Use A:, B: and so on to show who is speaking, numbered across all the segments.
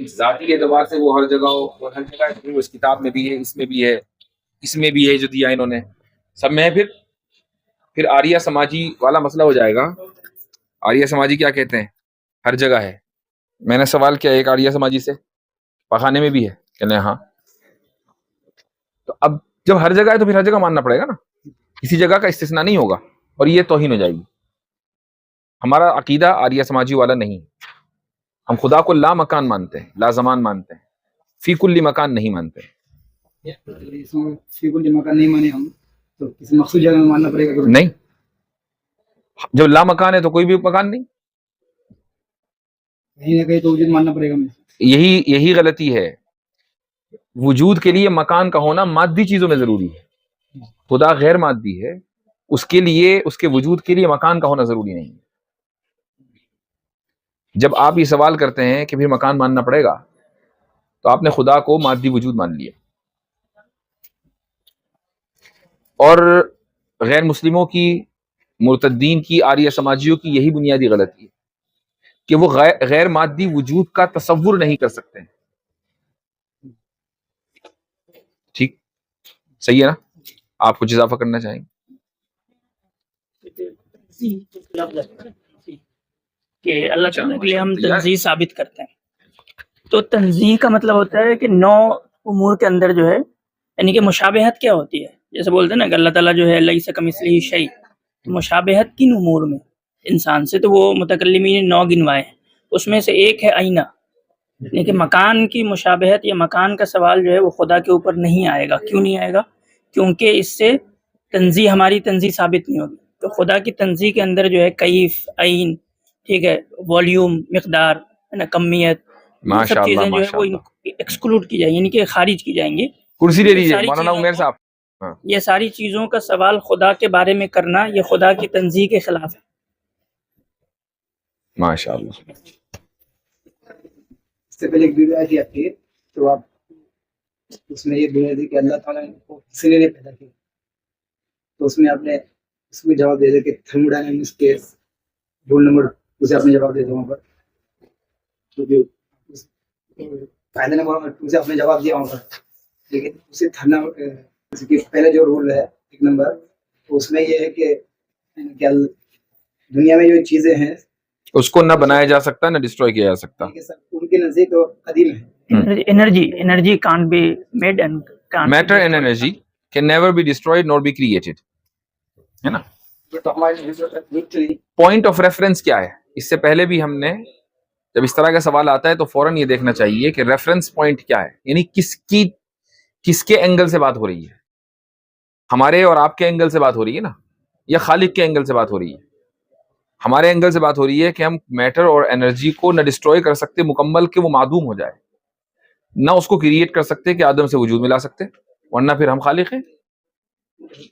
A: ذاتی اعتبار سے وہ ہر جگہ ہو، اور ہر جگہ ہے، وہ اس کتاب میں بھی ہے، اس میں بھی ہے، اس میں بھی ہے جو دیا انہوں نے سب میں ہے۔ پھر آریہ سماجی والا مسئلہ ہو جائے گا۔ آریہ سماجی کیا کہتے ہیں؟ ہر جگہ ہے۔ میں نے سوال کیا ایک آریہ سماجی سے، پخانے میں بھی ہے کہ نہیں؟ ہاں۔ تو اب جب ہر جگہ ہے تو پھر ہر جگہ ماننا پڑے گا نا، کسی جگہ کا استثناء نہیں ہوگا، اور یہ توہین ہو جائے گی۔ ہمارا عقیدہ آریہ سماجی والا نہیں، ہم خدا کو لا مکان مانتے ہیں، لا زمان مانتے ہیں، فی کل مکان نہیں مانتے۔
B: فی کل مکان نہیں مانے ہم تو کسی مخصوص جگہ میں ماننا پڑے گا؟
A: نہیں، جب لا مکان ہے تو کوئی بھی مکان نہیں،
B: کہیں نہ کہیں تو وجود ماننا پڑے گا ہمیں۔
A: یہی غلطی ہے۔ وجود کے لیے مکان کا ہونا مادی چیزوں میں ضروری ہے، خدا غیر مادی ہے، اس کے لیے، اس کے وجود کے لیے مکان کا ہونا ضروری نہیں ہے۔ جب آپ یہ سوال کرتے ہیں کہ پھر مکان ماننا پڑے گا، تو آپ نے خدا کو مادی وجود مان لیا۔ اور غیر مسلموں کی، مرتدین کی، آریہ سماجیوں کی یہی بنیادی غلطی ہے کہ وہ غیر مادی وجود کا تصور نہیں کر سکتے ہیں۔ ٹھیک، صحیح ہے نا؟ آپ کچھ اضافہ کرنا چاہیں گے؟
C: کہ اللہ تعالیٰ کے لیے ہم تنزیہ ثابت کرتے ہیں، تو تنزیہ کا مطلب ہوتا ہے کہ 9 امور کے اندر جو ہے، یعنی کہ مشابہت کیا ہوتی ہے، جیسے بولتے ہیں نا کہ اللہ تعالیٰ جو ہے لیس کمثلہ شیء، تو مشابہت کن امور میں انسان سے، تو وہ متکلمین نے 9 گنوائے ہیں، اس میں سے ایک ہے آئینہ، یعنی کہ مکان کی مشابہت یا مکان کا سوال جو ہے وہ خدا کے اوپر نہیں آئے گا۔ کیوں نہیں آئے گا؟ کیونکہ اس سے تنزیہ، ہماری تنزیہ ثابت نہیں ہوگی۔ تو خدا کی تنزیہ کے اندر جو ہے کیف، عین، ٹھیک ہے، والیوم، مقدار، کمیت، یہ سب چیزیں جو ہے وہ ایکسکلوڈ کی جائیں، یعنی کہ خارج کی جائیں گی۔
A: کرسی دے دیجیے مولانا عمیر صاحب۔
C: یہ ساری چیزوں کا سوال خدا کے بارے میں کرنا، یہ خدا کی تنزیہ کے خلاف ہے۔
A: ماشاء اللہ۔
B: اس سے پہلے ایک ویڈیو آئی تھی آپ کی، تو آپ اس میں یہ بول رہے تھے کہ اللہ تعالیٰ کو کسی نے نہیں پیدا کیا، تو اس میں آپ نے اس میں جواب دے دیا کہ تھرموڈائنامکس کے رول نمبر اسے آپ نے جواب دے دیا وہاں پر، تو جو قاعدہ نمبر 2 سے آپ نے جواب دیا وہاں پر، لیکن اسے پہلے جو رول ہے 1 نمبر، اس میں یہ ہے کہ دنیا میں جو چیزیں ہیں
A: اس کو نہ بنایا جا سکتا، نہ ڈسٹروائے کیا جا سکتا۔
B: ان کے نزدیک قدیم ہے۔
C: Energy can't be made and can't
A: Matter and energy can never be destroyed nor be created، ہے نا؟
B: یہ تو ہمارے
A: پوائنٹ آف ریفرنس کیا ہے؟ اس سے پہلے بھی ہم نے جب اس طرح کا سوال آتا ہے تو فوراً یہ دیکھنا چاہیے کہ ریفرنس پوائنٹ کیا ہے، یعنی کس کے اینگل سے بات ہو رہی ہے۔ ہمارے اور آپ کے اینگل سے بات ہو رہی ہے نا، یا خالق کے اینگل سے بات ہو رہی ہے؟ ہمارے اینگل سے بات ہو رہی ہے کہ ہم میٹر اور انرجی کو نہ ڈسٹروائے کر سکتے مکمل کہ وہ معدوم ہو جائے، نہ اس کو کریٹ کر سکتے کہ آدم سے وجود میں لا سکتے، ورنہ پھر ہم خالق ہیں۔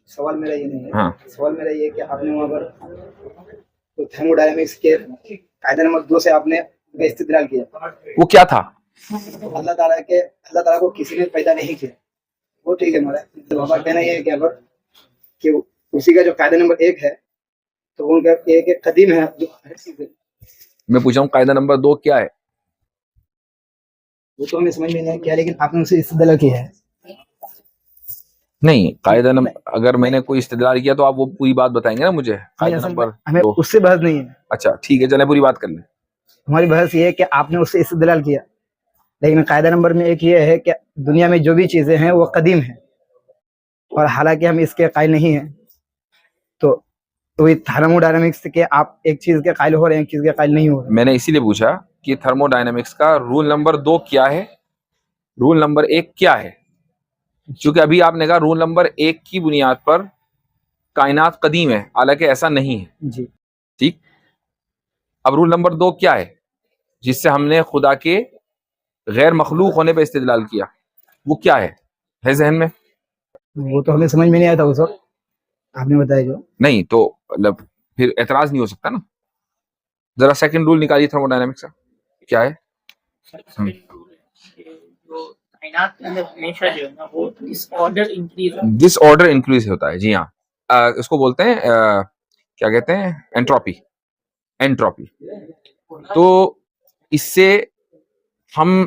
B: سوال میرا یہ نہیں ہے،
A: ہاں،
B: سوال میرا یہ ہے کہ آپ نے وہاں پر تھرموڈائنامکس کے قاعدہ نمبر 2 سے آپ نے استدلال کیا،
A: وہ کیا تھا؟
B: اللہ تعالیٰ کو کسی نے پیدا نہیں کیا، وہ ٹھیک ہے، ہمارا کہنا یہ ہے کہ اسی کا جو قاعدہ نمبر 1 ہے تو ان کا ایک قدیم ہے۔
A: میں پوچھا ہوں قاعدہ نمبر 2 کیا ہے؟
B: وہ تو ہمیں سمجھ میں نہیں کیا، لیکن آپ نے اسے استدلال کیا ہے۔
A: نہیں، قاعدہ نمبر اگر میں نے کوئی استدلال کیا تو آپ وہ پوری بات بتائیں گے نا مجھے۔ قاعدہ نمبر
B: ہمیں اس سے بحث نہیں ہے۔
A: اچھا ٹھیک ہے، چلیں پوری بات کر لیں۔
B: ہماری بحث یہ ہے کہ آپ نے اس سے استدلال کیا، لیکن قاعدہ نمبر میں ایک یہ ہے کہ دنیا میں جو بھی چیزیں ہیں وہ قدیم ہیں، اور حالانکہ ہم اس کے قائل نہیں ہیں، تو تھرموڈائنامکس کے آپ ایک چیز کے قائل ہو رہے ہیں، ایک چیز کے قائل نہیں ہو رہے۔
A: میں نے اسی لیے پوچھا کہ تھرموڈائنامکس کا رول نمبر 2 کیا ہے، رول نمبر 1 کیا ہے، چونکہ ابھی آپ نے کہا رول نمبر 1 کی بنیاد پر کائنات قدیم ہے، حالانکہ ایسا نہیں ہے۔
B: جی
A: ٹھیک، اب رول نمبر 2 کیا ہے جس سے ہم نے خدا کے غیر مخلوق ہونے پہ استدلال کیا، وہ کیا ہے ذہن میں؟
B: وہ تو ہمیں سمجھ میں نہیں آیا تھا اس وقت، آپ نے بتایا جو
A: نہیں تو مطلب پھر اعتراض نہیں ہو سکتا نا۔ ذرا سیکنڈ رول نکالیے تھرموڈائنامکس کا، کیا ہے؟ ڈس آرڈر انکریز ہوتا ہے، جی ہاں، اس کو بولتے ہیں کیا کہتے ہیں، انٹروپی۔ تو اس سے ہم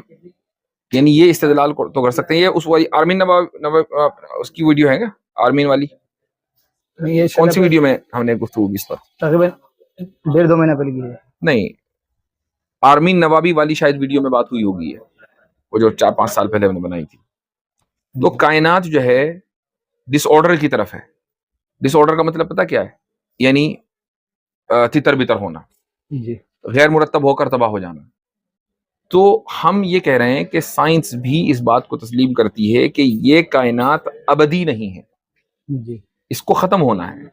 A: یعنی یہ استدلال تو کر سکتے ہیں. یہ اس والی آرمین اس کی ویڈیو ہے گا, آرمین والی
B: یہ
A: کون سی ویڈیو میں ہم نے گفتگو کی اس پر؟
B: تقریباً 1.5-2 مہینہ پہلے کی ہے.
A: نہیں, آرمین نوابی والی شاید ویڈیو میں بات ہوئی ہوگی ہے, وہ جو 4-5 سال پہلے ہم نے بنائی تھی. تو کائنات جو ہے ڈس آرڈر کی طرف ہے. ڈس آرڈر کا مطلب پتہ کیا ہے؟ یعنی تتر بتر ہونا,
B: جی
A: غیر مرتب ہو کر تباہ ہو جانا. تو ہم یہ کہہ رہے ہیں کہ سائنس بھی اس بات کو تسلیم کرتی ہے کہ یہ کائنات ابدی نہیں ہے,
B: جی
A: اس کو ختم ہونا ہے.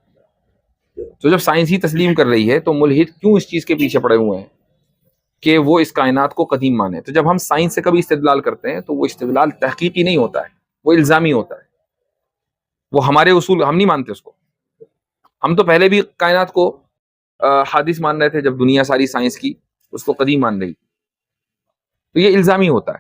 A: تو جب سائنس ہی تسلیم کر رہی ہے تو ملحد کیوں اس چیز کے پیچھے پڑے ہوئے ہیں کہ وہ اس کائنات کو قدیم مانے؟ تو جب ہم سائنس سے کبھی استدلال کرتے ہیں تو وہ استدلال تحقیقی نہیں ہوتا ہے, وہ الزامی ہوتا ہے. وہ ہمارے اصول ہم نہیں مانتے اس کو. ہم تو پہلے بھی کائنات کو حادث مان رہے تھے, جب دنیا ساری سائنس کی اس کو قدیم مان رہی. تو یہ الزامی ہوتا ہے.